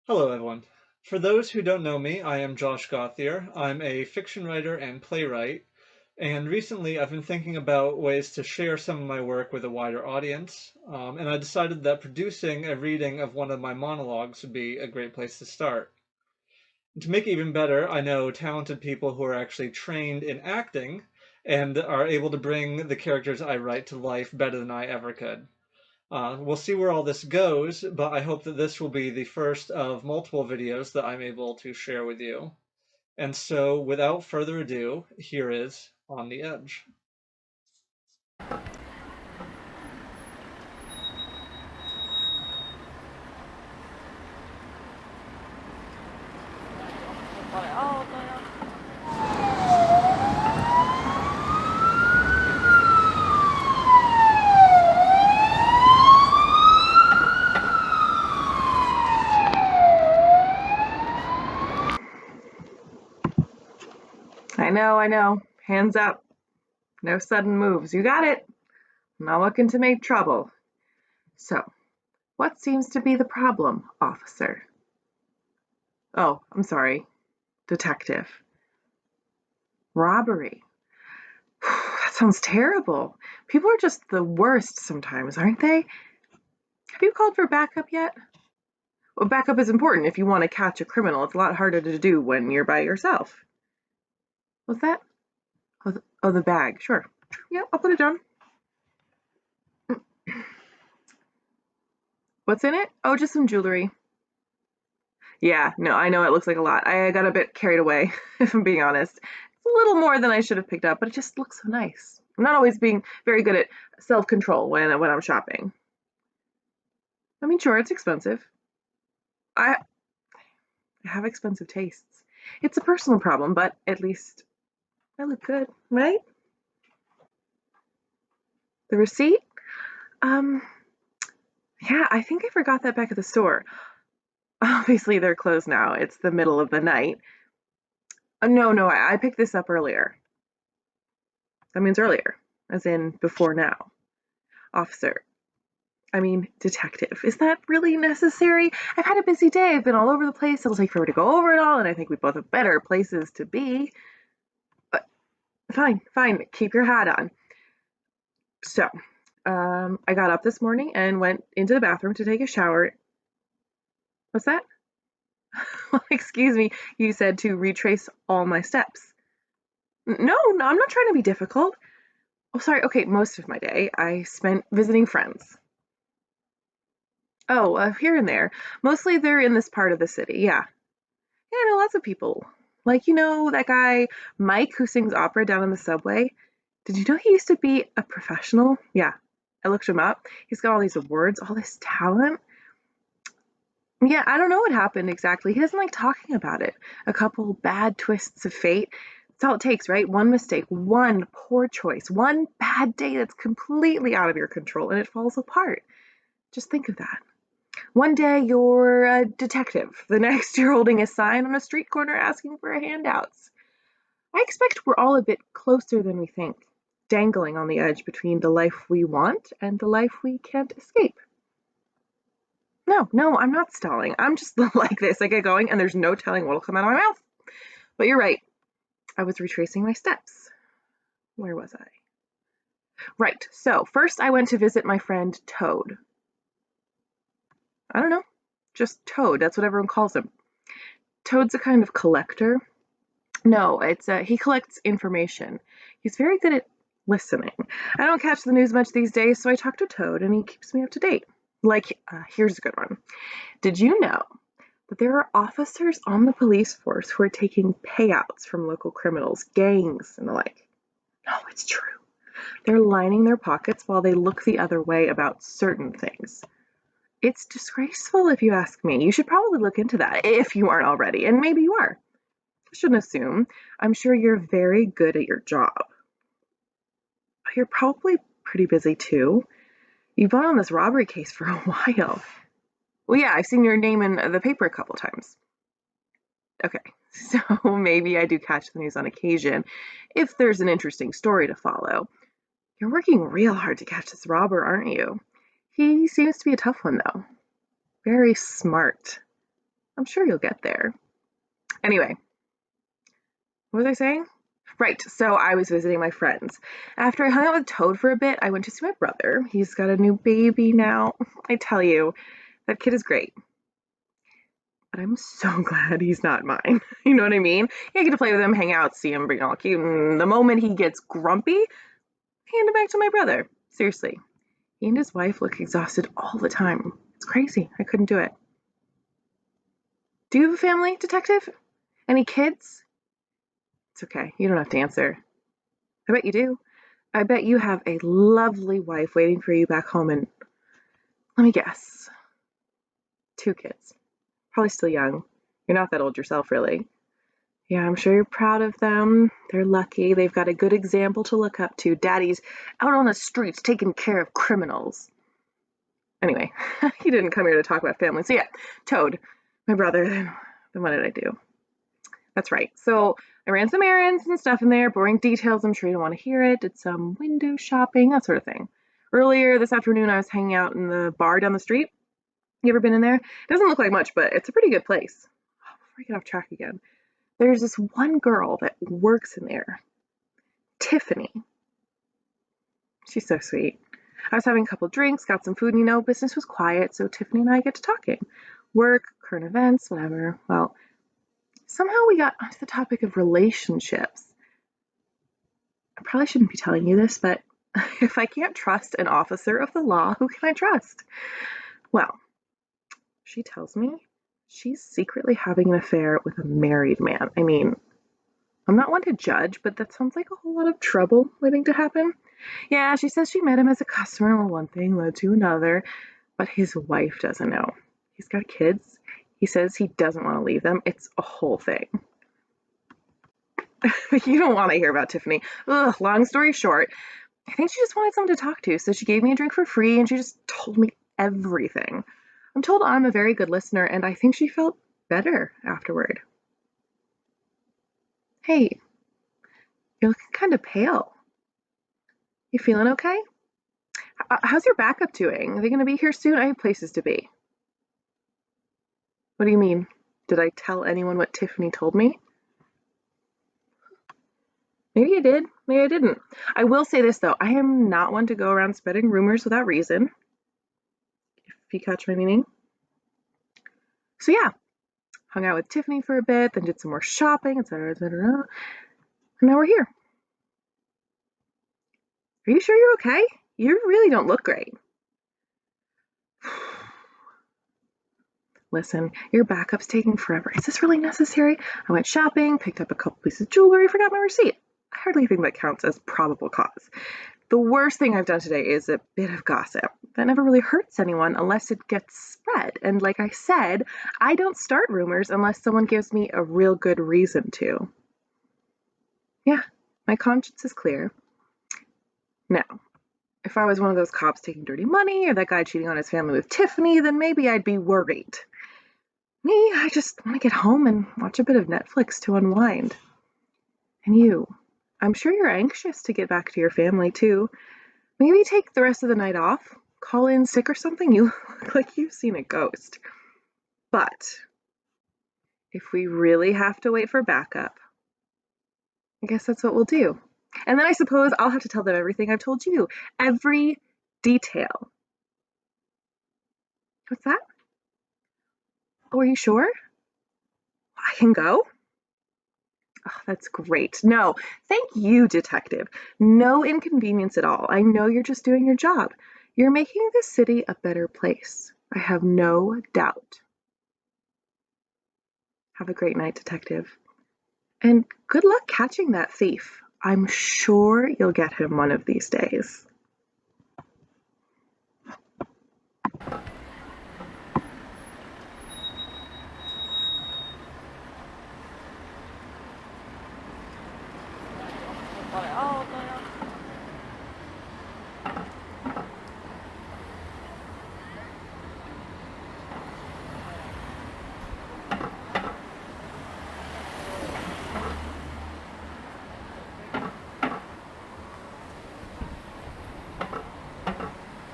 Hello, everyone. For those who don't know me, I am Josh Gauthier. I'm a fiction writer and playwright, and recently I've been thinking about ways to share some of my work with a wider audience, and I decided that producing a reading of one of my monologues would be a great place to start. To make it even better, I know talented people who are actually trained in acting and are able to bring the characters I write to life better than I ever could. We'll see where all this goes, but I hope that this will be the first of multiple videos that I'm able to share with you. And so, without further ado, here is On the Edge. I know. Hands up. No sudden moves. You got it. I'm not looking to make trouble. So, what seems to be the problem, officer? Oh, I'm sorry. Detective. Robbery. That sounds terrible. People are just the worst sometimes, aren't they? Have you called for backup yet? Well, backup is important if you want to catch a criminal. It's a lot harder to do when you're by yourself. What's that? Oh, the bag. Sure. Yeah, I'll put it down. What's in it? Oh, just some jewelry. Yeah, no, I know it looks like a lot. I got a bit carried away, if I'm being honest. It's a little more than I should have picked up, but it just looks so nice. I'm not always being very good at self-control when I'm shopping. I mean, sure, it's expensive. I have expensive tastes. It's a personal problem, but at least I look good, right? The receipt? Um, yeah, I think I forgot that back at the store. Obviously, they're closed now. It's the middle of the night. No, I picked this up earlier. That means earlier, as in before now. Officer, I mean, detective. Is that really necessary? I've had a busy day. I've been all over the place. It'll take forever to go over it all, and I think we both have better places to be. But fine. Keep your hat on. So, I got up this morning and went into the bathroom to take a shower. What's that? Excuse me. You said to retrace all my steps. No, I'm not trying to be difficult. Oh, sorry. Okay, most of my day I spent visiting friends. Oh, here and there. Mostly they're in this part of the city. Yeah. Yeah, I know lots of people. Like, that guy, Mike, who sings opera down in the subway? Did you know he used to be a professional? Yeah, I looked him up. He's got all these awards, all this talent. Yeah, I don't know what happened exactly. He doesn't like talking about it. A couple bad twists of fate. That's all it takes, right? One mistake, one poor choice, one bad day that's completely out of your control and it falls apart. Just think of that. One day you're a detective, the next you're holding a sign on a street corner asking for handouts. I expect we're all a bit closer than we think, dangling on the edge between the life we want and the life we can't escape. No, I'm not stalling. I'm just like this. I get going and there's no telling what'll come out of my mouth. But you're right. I was retracing my steps. Where was I? Right. So first I went to visit my friend Toad. I don't know. Just Toad. That's what everyone calls him. Toad's a kind of collector. No, it's he collects information. He's very good at listening. I don't catch the news much these days, so I talk to Toad and he keeps me up to date. Like, here's a good one. Did you know that there are officers on the police force who are taking payouts from local criminals, gangs, and the like? No, it's true. They're lining their pockets while they look the other way about certain things. It's disgraceful if you ask me. You should probably look into that if you aren't already, and maybe you are. I shouldn't assume. I'm sure you're very good at your job. You're probably pretty busy too. You've been on this robbery case for a while. Well, yeah, I've seen your name in the paper a couple times. Okay, so maybe I do catch the news on occasion if there's an interesting story to follow. You're working real hard to catch this robber, aren't you? He seems to be a tough one, though. Very smart. I'm sure you'll get there. Anyway, what was I saying? Right, so I was visiting my friends. After I hung out with Toad for a bit, I went to see my brother. He's got a new baby now. I tell you, that kid is great. But I'm so glad he's not mine. You know what I mean? I get to play with him, hang out, see him, bring all cute. And the moment he gets grumpy, hand him back to my brother. Seriously. He and his wife look exhausted all the time. It's crazy. I couldn't do it. Do you have a family, Detective? Any kids? It's okay. You don't have to answer. I bet you do. I bet you have a lovely wife waiting for you back home and let me guess. 2 kids. Probably still young. You're not that old yourself, really. Yeah, I'm sure you're proud of them. They're lucky. They've got a good example to look up to. Daddy's out on the streets taking care of criminals. Anyway, he didn't come here to talk about family. So yeah, Toad, my brother, then what did I do? That's right. So I ran some errands and stuff in there, boring details. I'm sure you don't want to hear it. Did some window shopping, that sort of thing. Earlier this afternoon, I was hanging out in the bar down the street. You ever been in there? It doesn't look like much, but it's a pretty good place. Before I get off track again, there's this one girl that works in there, Tiffany. She's so sweet. I was having a couple drinks, got some food, and business was quiet, so Tiffany and I get to talking. Work, current events, whatever. Well, somehow we got onto the topic of relationships. I probably shouldn't be telling you this, but if I can't trust an officer of the law, who can I trust? Well, she tells me she's secretly having an affair with a married man. I mean, I'm not one to judge, but that sounds like a whole lot of trouble waiting to happen. Yeah, she says she met him as a customer, well, one thing led to another, but his wife doesn't know. He's got kids. He says he doesn't want to leave them. It's a whole thing. You don't want to hear about Tiffany. Ugh, long story short, I think she just wanted someone to talk to, so she gave me a drink for free and she just told me everything. I'm told I'm a very good listener, and I think she felt better afterward. Hey, you're looking kind of pale. You feeling okay? How's your backup doing? Are they going to be here soon? I have places to be. What do you mean? Did I tell anyone what Tiffany told me? Maybe I did, maybe I didn't. I will say this though, I am not one to go around spreading rumors without reason, if you catch my meaning. So yeah, hung out with Tiffany for a bit, then did some more shopping, etc., etc. And now we're here. Are you sure you're okay? You really don't look great. Listen, your backup's taking forever. Is this really necessary? I went shopping, picked up a couple pieces of jewelry, forgot my receipt. I hardly think that counts as probable cause. The worst thing I've done today is a bit of gossip. That never really hurts anyone unless it gets spread. And like I said, I don't start rumors unless someone gives me a real good reason to. Yeah, my conscience is clear. Now, if I was one of those cops taking dirty money or that guy cheating on his family with Tiffany, then maybe I'd be worried. Me, I just want to get home and watch a bit of Netflix to unwind. And you, I'm sure you're anxious to get back to your family too. Maybe take the rest of the night off, call in sick or something. You look like you've seen a ghost. But if we really have to wait for backup, I guess that's what we'll do. And then I suppose I'll have to tell them everything I've told you. Every detail. What's that? Oh, are you sure? I can go? Oh, that's great. No, thank you, Detective. No inconvenience at all. I know you're just doing your job. You're making the city a better place. I have no doubt. Have a great night, Detective. And good luck catching that thief. I'm sure you'll get him one of these days.